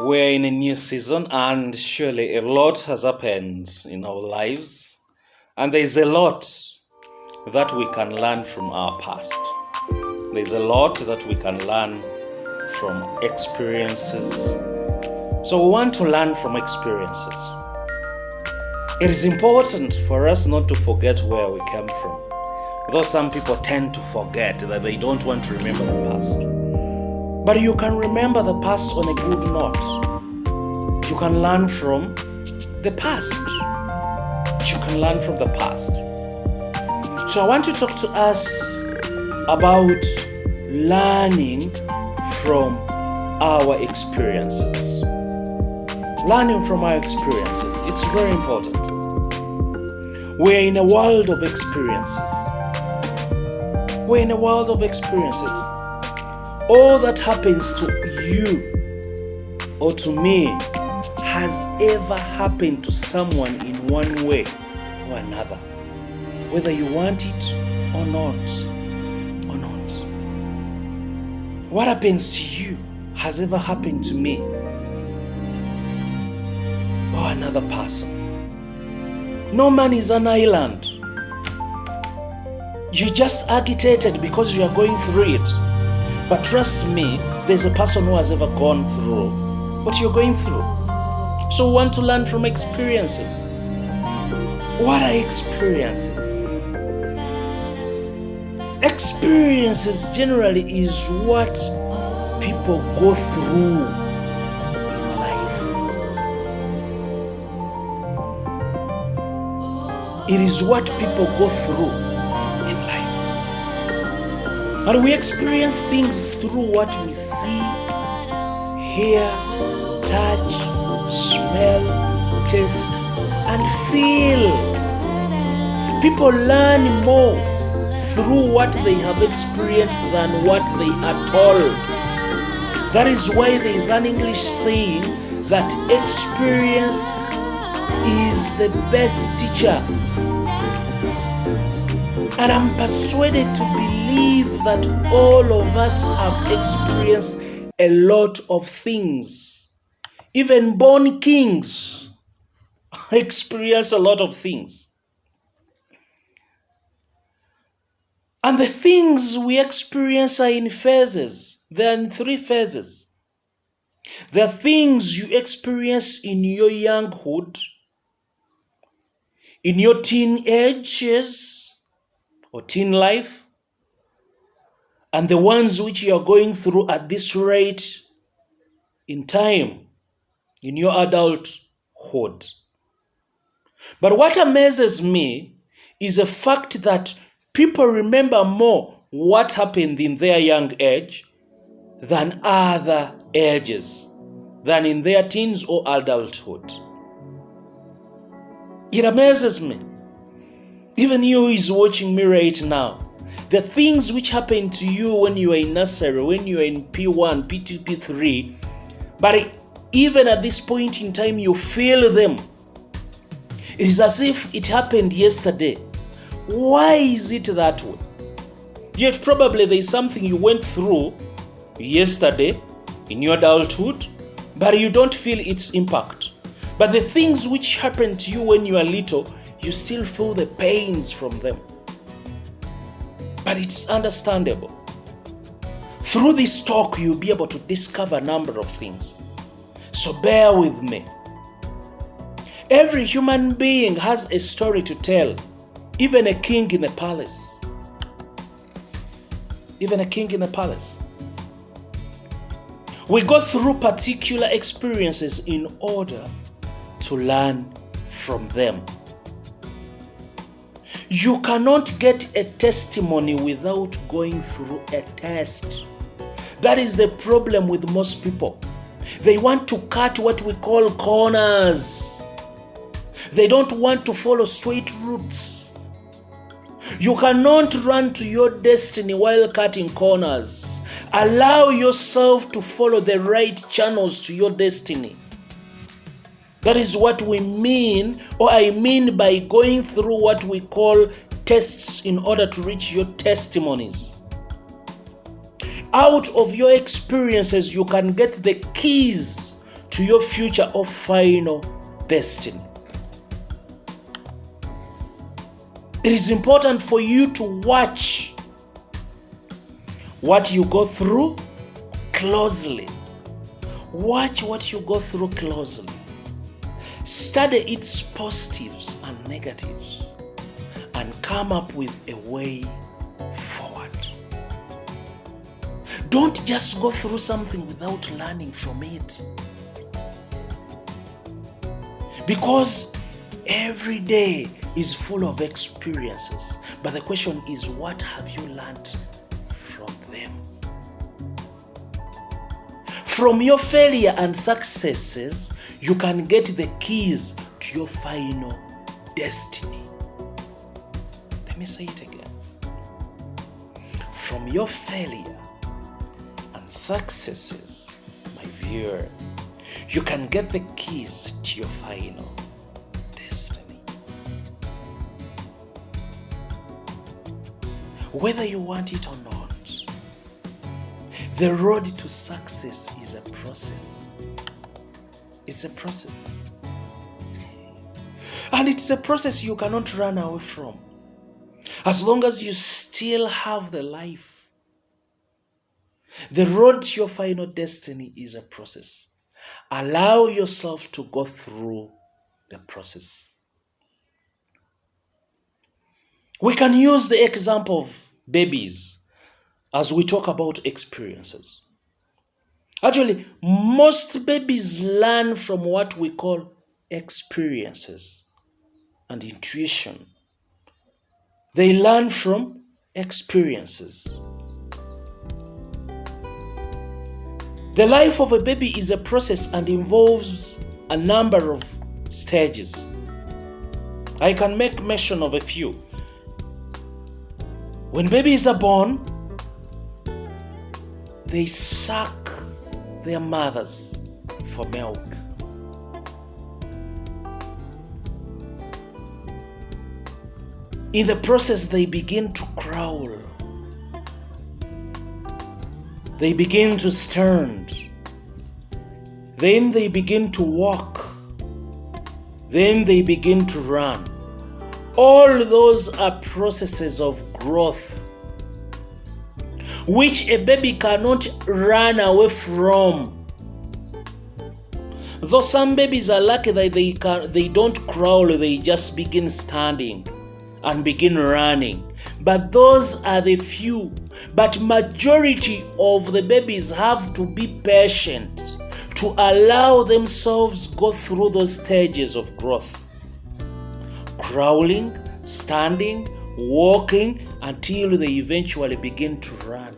We're in a new season, and surely a lot has happened in our lives, and there's a lot that we can learn from our past. There's a lot that we can learn from experiences. So we want to learn from experiences. It is important for us not to forget where we came from, though some people tend to forget, that they don't want to remember the past. But you can remember the past on a good note. You can learn from the past. You can learn from the past. So I want to talk to us about learning from our experiences. Learning from our experiences. It's very important. We're in a world of experiences. We're in a world of experiences. All that happens to you or to me has ever happened to someone in one way or another, whether you want it or not. What happens to you has ever happened to me or another person. No man is an island. You just agitated because you are going through it. But trust me, there's a person who has ever gone through what you're going through. So we want to learn from experiences. What are experiences? Experiences generally is what people go through in life. It is what people go through in life. And we experience things through what we see, hear, touch, smell, taste, and feel. People learn more through what they have experienced than what they are told. That is why there is an English saying that experience is the best teacher. And I'm persuaded to believe that all of us have experienced a lot of things. Even born kings experience a lot of things. And the things we experience are in phases. They are in 3 phases. There are things you experience in your younghood, in your teenagers, or teen life, and the ones which you are going through at this rate in time, in your adulthood. But what amazes me is the fact that people remember more what happened in their young age than other ages, than in their teens or adulthood. It amazes me. Even you who is watching me right now, the things which happened to you when you were in nursery, when you were in P1, P2, P3, but even at this point in time you feel them. It is as if it happened yesterday. Why is it that way? Yet probably there is something you went through yesterday in your adulthood, but you don't feel its impact. But the things which happened to you when you are little, you still feel the pains from them. But it's understandable. Through this talk, you'll be able to discover a number of things. So bear with me. Every human being has a story to tell, even a king in a palace. Even a king in a palace. We go through particular experiences in order to learn from them. You cannot get a testimony without going through a test. That is the problem with most people. They want to cut what we call corners. They don't want to follow straight routes. You cannot run to your destiny while cutting corners. Allow yourself to follow the right channels to your destiny. That is what we mean, or I mean by going through what we call tests in order to reach your testimonies. Out of your experiences, you can get the keys to your future or final destiny. It is important for you to watch what you go through closely. Watch what you go through closely. Study its positives and negatives and come up with a way forward. Don't just go through something without learning from it. Because every day is full of experiences. But the question is, what have you learned from them? From your failure and successes, you can get the keys to your final destiny. Let me say it again. From your failure and successes, my viewer, you can get the keys to your final destiny. Whether you want it or not, the road to success is a process. It's a process. And it's a process you cannot run away from. As long as you still have the life. The road to your final destiny is a process. Allow yourself to go through the process. We can use the example of babies as we talk about experiences. Actually, most babies learn from what we call experiences and intuition. They learn from experiences. The life of a baby is a process and involves a number of stages. I can make mention of a few. When babies are born, they suck their mothers for milk. In the process, they begin to crawl. They begin to stand. Then they begin to walk. Then they begin to run. All those are processes of growth, which a baby cannot run away from. Though some babies are lucky that they don't crawl, they just begin standing and begin running. But those are the few. But majority of the babies have to be patient to allow themselves go through those stages of growth. Crawling, standing, walking, until they eventually begin to run.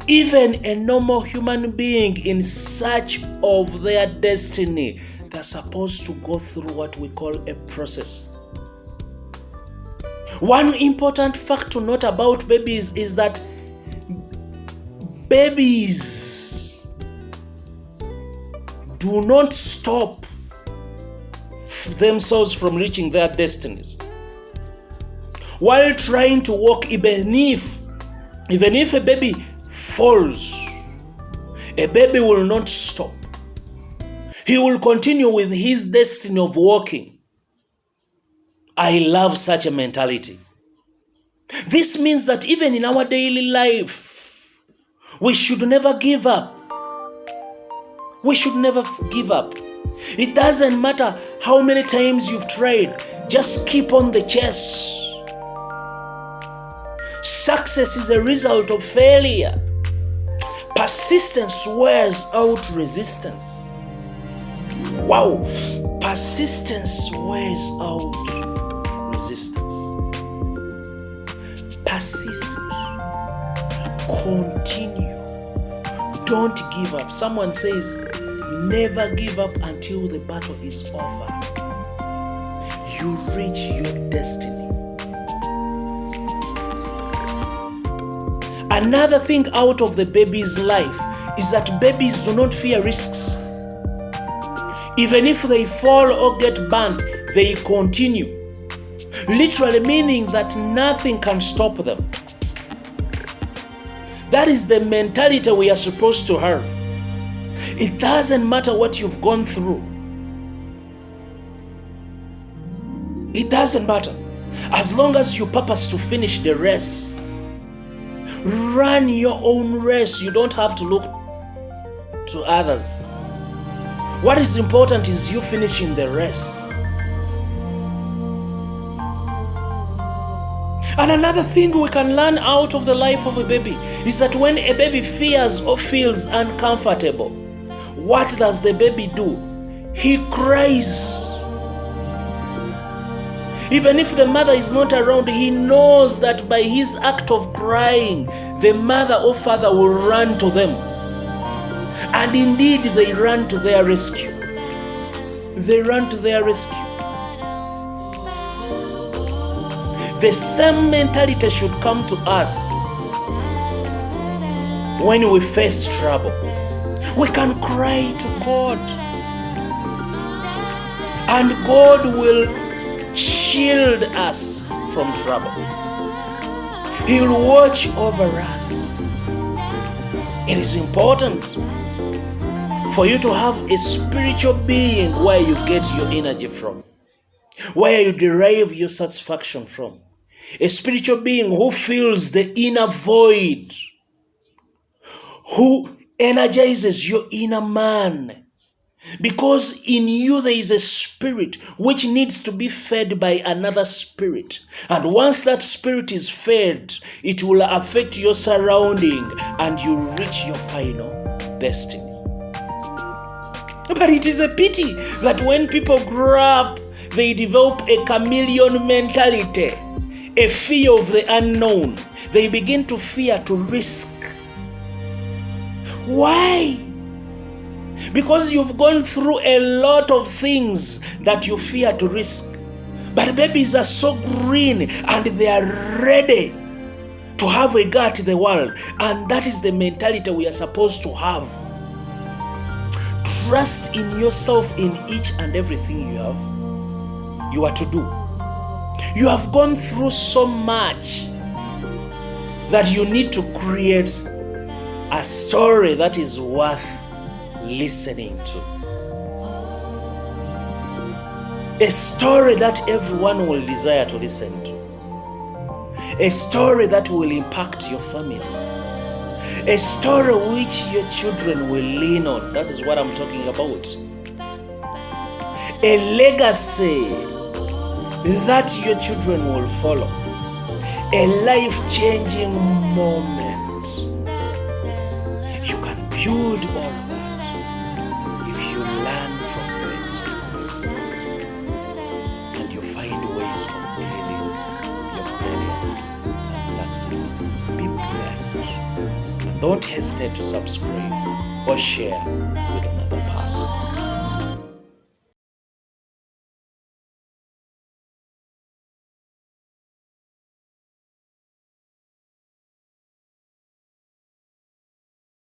Even a normal human being in search of their destiny, they're supposed to go through what we call a process. One important fact to note about babies is that babies do not stop themselves from reaching their destinies. While trying to walk, even if a baby falls, a baby will not stop. He will continue with his destiny of walking. I love such a mentality. This means that even in our daily life, we should never give up. We should never give up. It doesn't matter how many times you've tried, just keep on the chase. Success is a result of failure. Persistence wears out resistance. Wow, persistence wears out resistance. Persist. Continue. Don't give up. Someone says, never give up until the battle is over. You reach your destiny. Another thing out of the baby's life is that babies do not fear risks. Even if they fall or get burnt, they continue. Literally meaning that nothing can stop them. That is the mentality we are supposed to have. It doesn't matter what you've gone through. It doesn't matter. As long as you purpose to finish the race, run your own race. You don't have to look to others. What is important is you finishing the race. And another thing we can learn out of the life of a baby is that when a baby fears or feels uncomfortable, what does the baby do? He cries. Even if the mother is not around, he knows that by his act of crying, the mother or father will run to them. And indeed, they run to their rescue. They run to their rescue. The same mentality should come to us when we face trouble. We can cry to God, and God will shield us from trouble. He will watch over us. It is important for you to have a spiritual being where you get your energy from, where you derive your satisfaction from. A spiritual being who fills the inner void, who energizes your inner man. Because in you there is a spirit which needs to be fed by another spirit. And once that spirit is fed, it will affect your surrounding and you reach your final destiny. But it is a pity that when people grow up, they develop a chameleon mentality, a fear of the unknown. They begin to fear to risk. Why? Because you've gone through a lot of things that you fear to risk. But babies are so green and they are ready to have a go at the world. And that is the mentality we are supposed to have. Trust in yourself in each and everything you are to do. You have gone through so much that you need to create a story that is worth listening to. A story that everyone will desire to listen to. A story that will impact your family. A story which your children will lean on. That is what I'm talking about. A legacy that your children will follow. A life-changing moment. You can build all of that if you learn from your experiences and you find ways of dealing with your failures and success. Be blessed. And don't hesitate to subscribe or share